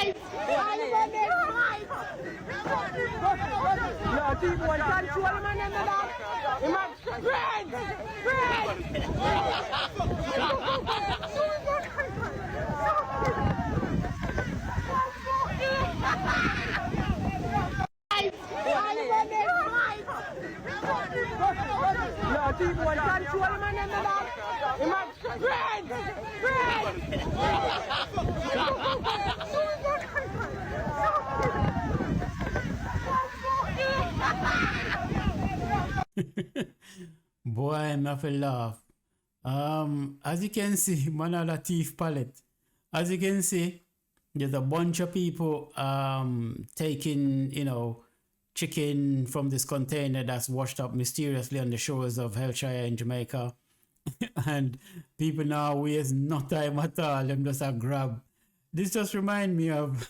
No, people want control man and that. No, people want control man and that. Boy, I'm have a laugh. As you can see, man of the thief palette. As you can see, there's a bunch of people taking, chicken from this container that's washed up mysteriously on the shores of Hellshire in Jamaica. And people now waste no time at all. Them just a grab. This just remind me of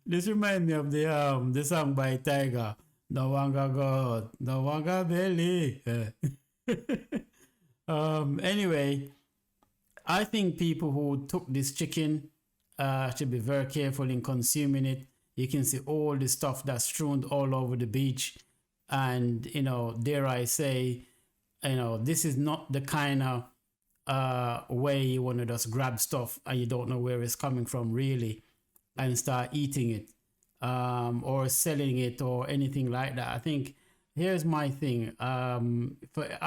the song by Tiger. No one got God, no one got belly. Anyway, I think people who took this chicken should be very careful in consuming it. You can see all the stuff that's strewn all over the beach. And, dare I say, this is not the kind of way you want to just grab stuff and you don't know where it's coming from really and start eating it or selling it or anything like that. I think here's my thing. I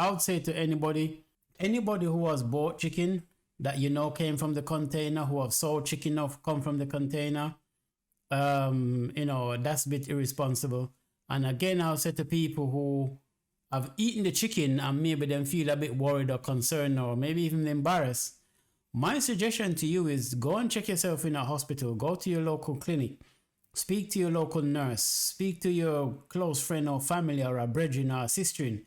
would say to anybody who has bought chicken that came from the container, who have sold chicken come from the container, that's a bit irresponsible. And again, I'll say to people who have eaten the chicken and maybe them feel a bit worried or concerned or maybe even embarrassed, my suggestion to you is go and check yourself in a hospital, go to your local clinic, speak to your local nurse, speak to your close friend or family or a brethren or a sister,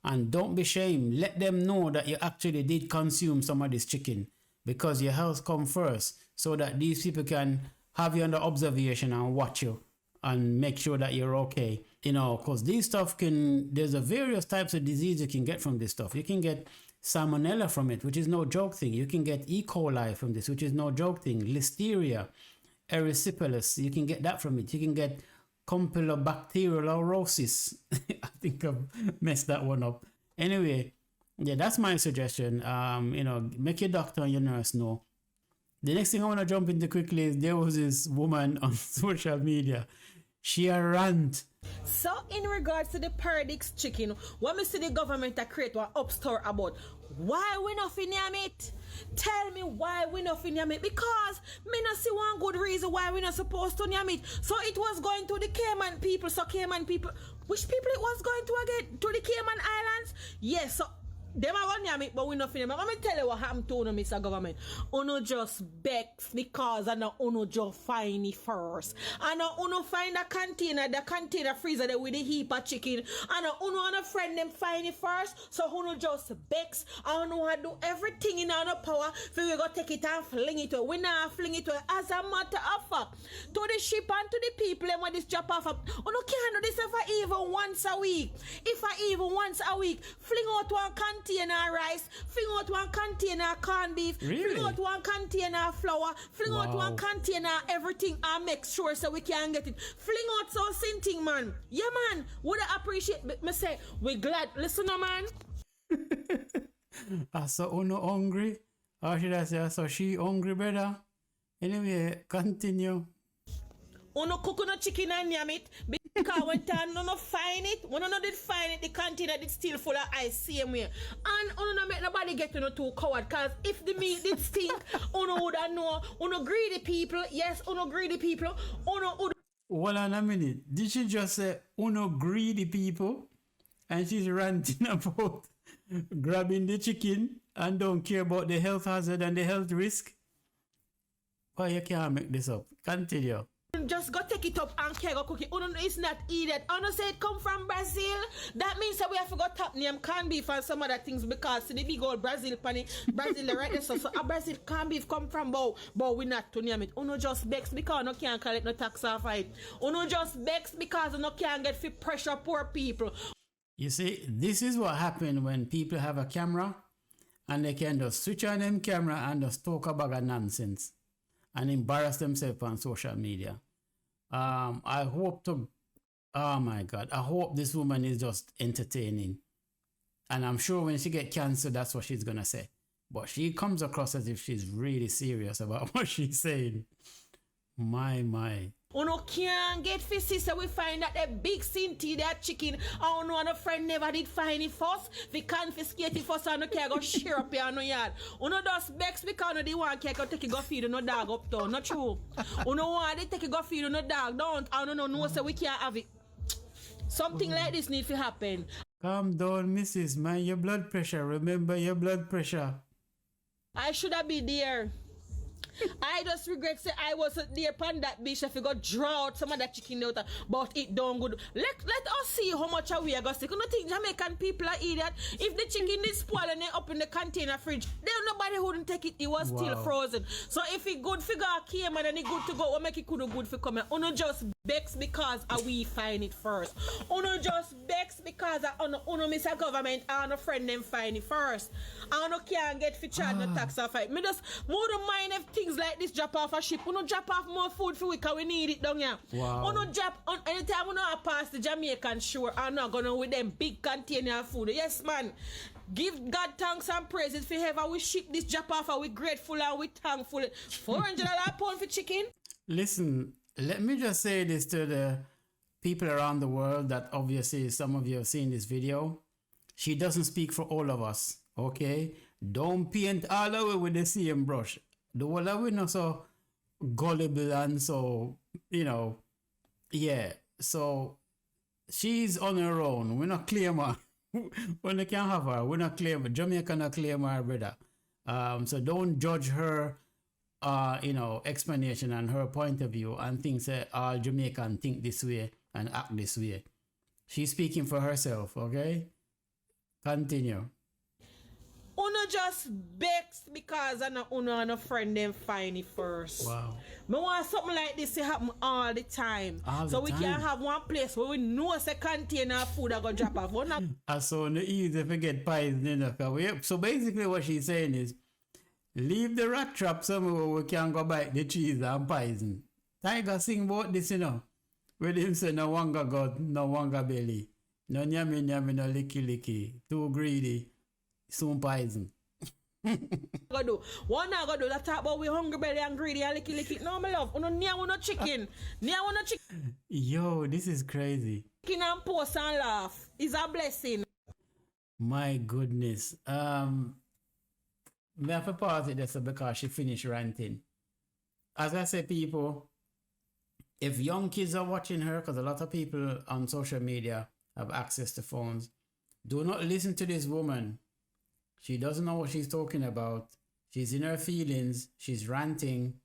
and don't be ashamed. Let them know that you actually did consume some of this chicken because your health comes first so that these people can have you under observation and watch you and make sure that you're okay. Because these stuff there's a various types of disease you can get from this stuff. You can get salmonella from it, which is no joke thing. You can get E. coli from this, which is no joke thing. Listeria, erysipelas, you can get that from it. You can get Campylobacterial. I think I've messed that one up. Anyway, yeah, that's my suggestion. Make your doctor and your nurse know. The next thing I want to jump into quickly is there was this woman on social media. She a rant. So in regards to the Paradix chicken, what me see the government create one upstore about, why we not name it? Tell me why we not name it, because me not see one good reason why we not supposed to name it. So it was going to the Cayman people. So Cayman people, which people it was going to again? To the Cayman Islands? Yes, so them are going to name it, but we not name it. Let me tell you what happened to Uno, Mr. Government. Uno just begs because and Uno just find it first. And Uno find the container freezer there with the heap of chicken. And Uno and a friend them find it first. So Uno just begs and Uno do everything in our power for we go take it and fling it away. We not fling it away. As a matter of fact, to the ship and to the people and when this drop off, Uno can't do this if I even once a week. If I even once a week, fling out one container rice, fling out one container corned beef, Really? fling out one container flour, fling out one container everything and make sure so we can get it. Fling out so thing, man. Yeah, man. Would I appreciate me say we glad. Listen, man. I saw Uno hungry. Or should I say I saw she hungry, brother? Anyway, continue. Uno cook no chicken and yam it because when time no find it, when no did find it, the container did still full of ice same way. And Uno no make nobody get to no too coward, cause if the meat did stink, Uno would know. Uno greedy people, yes, Uno greedy people. Uno would. Hold on a minute. Did she just say Uno greedy people? And she's ranting about grabbing the chicken and don't care about the health hazard and the health risk? Why you can't make this up? Continue. Just go take it up and care go cook it. Uno is not idiot. Uno say it come from Brazil. That means that we have to go top name corned beef and some other things because the big old Brazil pani Brazil right there. So a Brazil corned beef come from but we not to name it. Uno just begs because no can't collect no tax off it. Uno just begs because no can't get fit pressure poor people. You see, this is what happens when people have a camera and they can just switch on them camera and just talk about a nonsense. and embarrass themselves on social media. I hope to, oh my God, I hope this woman is just entertaining. And I'm sure when she get cancer, that's what she's gonna say. But she comes across as if she's really serious about what she's saying. My. Uno can't get for sister. We find that the big Cinti, that chicken, and one of friend never did find it first. We confiscate it first and no care go share up here on no yard. Uno does bex because no the one care go take it go feed no dog uptown. Not true. Uno want it take it go feed no dog. Don't. I don't know so we can't have it. Something like this need to happen. Calm down, Mrs. Man, your blood pressure. Remember your blood pressure. I should have been there. I just regret say I wasn't there upon that beach if you go draw out some of that chicken out, but it don't good. Let us see how much we are going to see. You don't think Jamaican people are idiot? If the chicken is spoiled and they up in the container fridge, then nobody wouldn't take it. It was still frozen. So if it good figure came and then it good to go, what make it good for coming? Uno just begs because we find it first. Uno just begs because uno miss a government and a friend them find it first. And uno can't get for charge no tax or fight. Me just more don't mind if things like this drop off a ship. Uno drop off more food for we because we need it down here. Wow. Uno drop on anytime uno pass the Jamaican shore and not gonna with them big container of food. Yes man. Give God thanks and praises for ever we ship this drop off and we grateful and we thankful. $400 a pound for chicken. Listen, let me just say this to the people around the world that obviously some of you have seen this video. She doesn't speak for all of us, okay? Don't paint all the way with the same brush. The whole of we not so gullible and so, yeah. So she's on her own. We're not claim her. When they can't have her, we're not claim her. Jamaica not claim her, brother. So don't judge her explanation and her point of view and think that all Jamaican think this way and act this way. She's speaking for herself, okay? Continue. Uno just begs because uno and a friend them find it first. Wow. Me want something like this to happen all the time. We can have one place where we know a container of food are going to drop off. So no easy to get poison, So basically what she's saying is, leave the rat trap somewhere where we can go bite the cheese and poison. Tiger sing about this, With him say, no wanga God, no wanga belly. No nyami, no licky. Too greedy. Soon poison. What I go do? That talk about we hungry belly and greedy and licky. No, my love. No chicken. Yo, this is crazy. Chicken and post and laugh is a blessing. My goodness. Me have to pause it just because she finished ranting. As I say, people, if young kids are watching her, because a lot of people on social media have access to phones, do not listen to this woman. She doesn't know what she's talking about. She's in her feelings. She's ranting.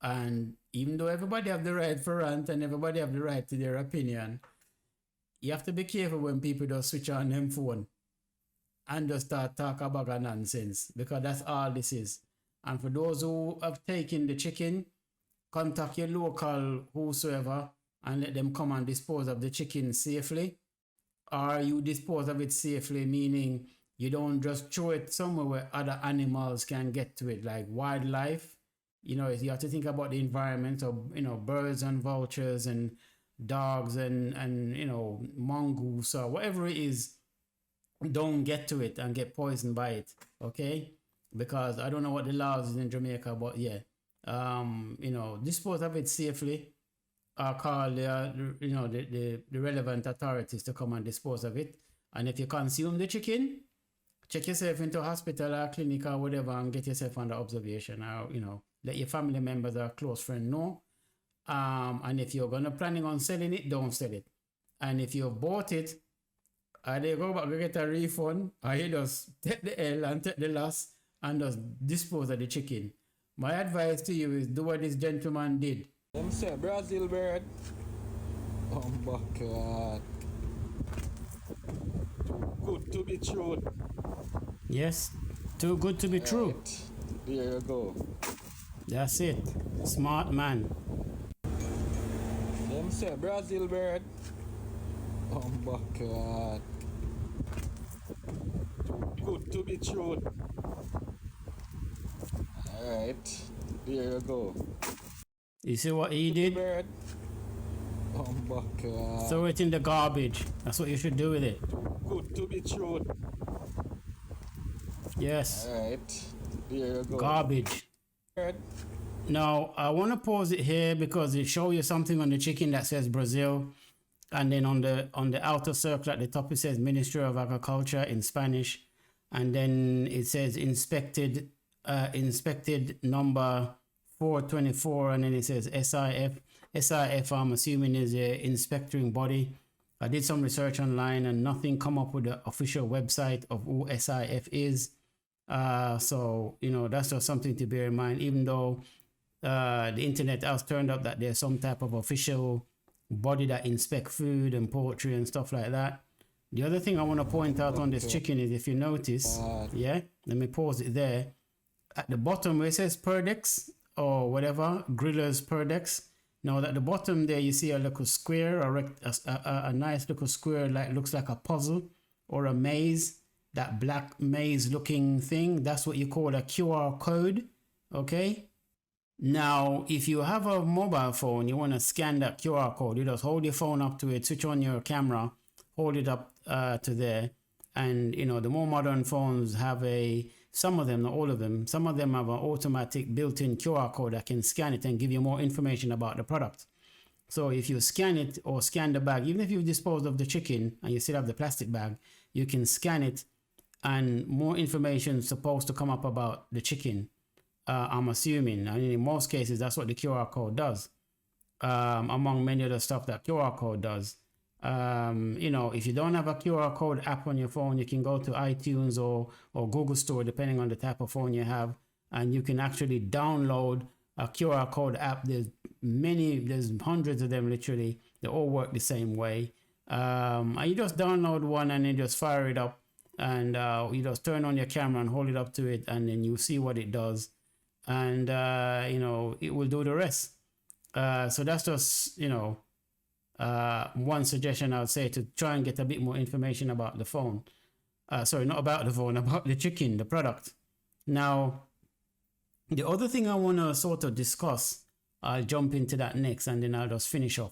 And even though everybody have the right for rant and everybody have the right to their opinion, you have to be careful when people just switch on them phone and just start talking about nonsense, because that's all this is. And for those who have taken the chicken, contact your local whosoever and let them come and dispose of the chicken safely. Or you dispose of it safely, meaning you don't just throw it somewhere where other animals can get to it, like wildlife. You have to think about the environment of, birds and vultures and dogs and mongoose or whatever it is. Don't get to it and get poisoned by it, okay? Because I don't know what the laws is in Jamaica, but yeah, dispose of it safely, or call the relevant authorities to come and dispose of it. And if you consume the chicken, check yourself into a hospital or clinic or whatever and get yourself under observation, or let your family members or close friend know. And if you're planning on selling it, don't sell it. And if you've bought it, they go back to get a refund, or you just take the L and take the loss and just dispose of the chicken. My advice to you is do what this gentleman did. Them say Brazil bird. Oh my God. Good to be true. Yes, too good to be true. Right. There you go. That's it. Smart man. Them say Brazil bird. Oh my God. Good to be true. Alright. There you go. You see what he did? Bird. Throw it in the garbage. That's what you should do with it. Good to be true. Yes. Alright. There you go. Garbage. Bird. Now, I want to pause it here because it shows you something on the chicken that says Brazil. And then on the outer circle at the top, it says Ministry of Agriculture in Spanish. And then it says inspected number 424. And then it says SIF. SIF, I'm assuming, is a inspecting body. I did some research online and nothing come up with the official website of who SIF is. So, you know, that's just something to bear in mind, even though the internet has turned up that there's some type of official body that inspect food and poultry and stuff like that. The other thing I want to point out on this chicken is, if you notice, yeah, let me pause it there. At the bottom where it says Perdex or whatever, Grillers Perdex. Now at the bottom there you see a little square, a nice little square, like looks like a puzzle or a maze. That black maze looking thing, that's what you call a QR code. Okay. Now, if you have a mobile phone, you want to scan that QR code, you just hold your phone up to it, switch on your camera, hold it up to there. And, you know, the more modern phones have some of them, not all of them, some of them have an automatic built-in QR code that can scan it and give you more information about the product. So if you scan it or scan the bag, even if you've disposed of the chicken and you still have the plastic bag, you can scan it and more information is supposed to come up about the chicken. I'm assuming, and in most cases, that's what the QR code does. Among many other stuff that QR code does. You know, if you don't have a QR code app on your phone, you can go to iTunes or Google Store, depending on the type of phone you have, and you can actually download a QR code app. There's hundreds of them literally. They all work the same way. And you just download one and then just fire it up, and you just turn on your camera and hold it up to it, and then you see what it does. And you know, it will do the rest. So that's just, you know, one suggestion I would say, to try and get a bit more information about the phone. Sorry, not about the phone, about the chicken, the product. Now, the other thing I want to sort of discuss, I'll jump into that next and then I'll just finish off.